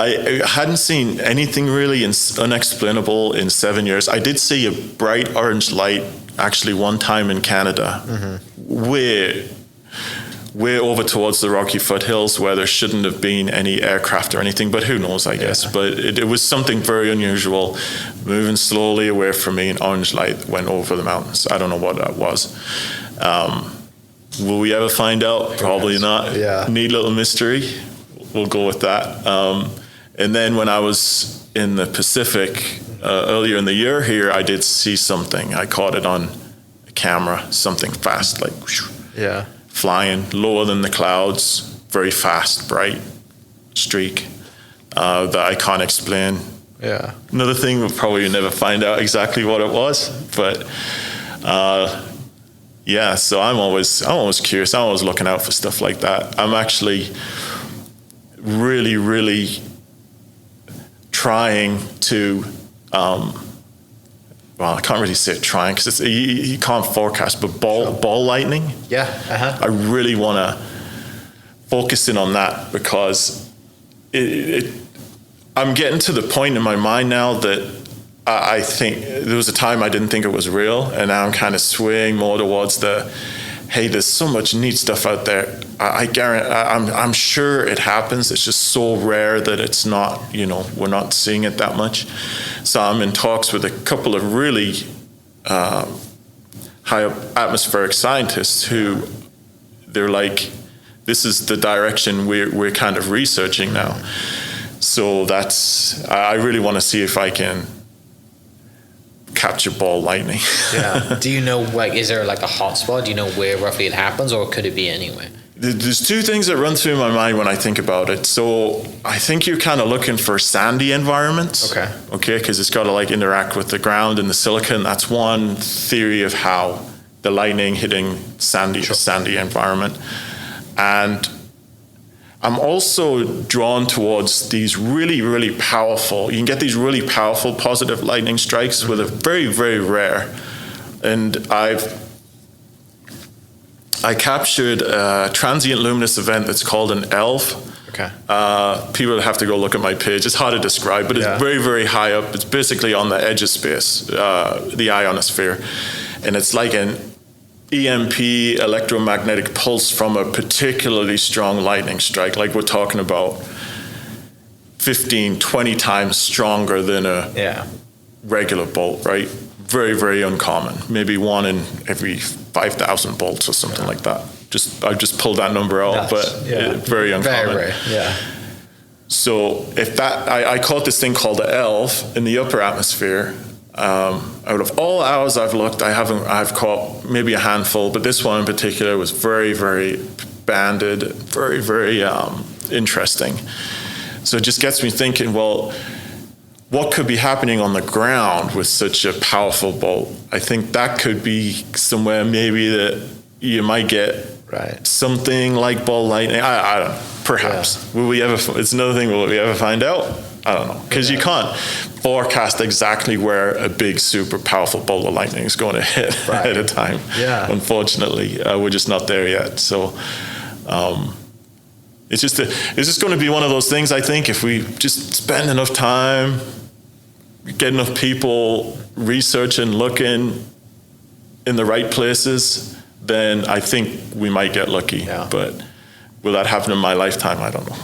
I hadn't seen anything really unexplainable in 7 years. I did see a bright orange light actually one time in Canada, way over towards the Rocky Foothills where there shouldn't have been any aircraft or anything, but who knows, I guess. But it was something very unusual, moving slowly away from me, an orange light went over the mountains. I don't know what that was. Will we ever find out? Probably not. Yeah. Neat little mystery. We'll go with that. And then when I was in the Pacific earlier in the year here, I did see something. I caught it on a camera, something fast, like flying lower than the clouds, very fast, bright streak that I can't explain. Yeah. Another thing, we'll probably never find out exactly what it was, but so I'm always curious. I'm always looking out for stuff like that. I'm actually really, really trying to, I can't really say trying because you can't forecast, but ball lightning. Yeah. I really want to focus in on that because I'm getting to the point in my mind now that I think there was a time I didn't think it was real, and now I'm kind of swaying more towards hey, there's so much neat stuff out there. I guarantee, I'm sure it happens. It's just so rare that it's not, we're not seeing it that much. So I'm in talks with a couple of really high up atmospheric scientists who they're like, this is the direction we're kind of researching now. So I really want to see if I can capture ball lightning. Yeah. Do you know, is there like a hot spot? Do you know where roughly it happens, or could it be anywhere? There's two things that run through my mind when I think about it. So I think you're kind of looking for sandy environments. Okay, because it's got to interact with the ground and the silicon. That's one theory of how the lightning hitting sandy environment. And I'm also drawn towards these really, really powerful, you can get these really powerful positive lightning strikes with a very, very rare. And I captured a transient luminous event that's called an ELV. Okay. People have to go look at my page. It's hard to describe, but it's very, very high up. It's basically on the edge of space, the ionosphere. And it's like an EMP, electromagnetic pulse from a particularly strong lightning strike. Like we're talking about 15, 20 times stronger than a regular bolt, right? Very, very uncommon. Maybe one in every 5,000 bolts or something like that. I just pulled that number out, but very uncommon. Very rare, yeah. So if I caught this thing called the ELV in the upper atmosphere. Out of all hours I've looked, I've caught maybe a handful, but this one in particular was very, very banded, very, very interesting. So it just gets me thinking, well, what could be happening on the ground with such a powerful bolt? I think that could be somewhere maybe that you might get something like ball lightning. I don't know, perhaps. Will we ever? It's another thing. Will we ever find out? I don't know, because you can't forecast exactly where a big, super powerful bolt of lightning is going to hit at a time. Yeah. Unfortunately, we're just not there yet. So it's just going to be one of those things. I think if we just spend enough time, get enough people researching, looking in the right places, then I think we might get lucky. Yeah. But will that happen in my lifetime? I don't know.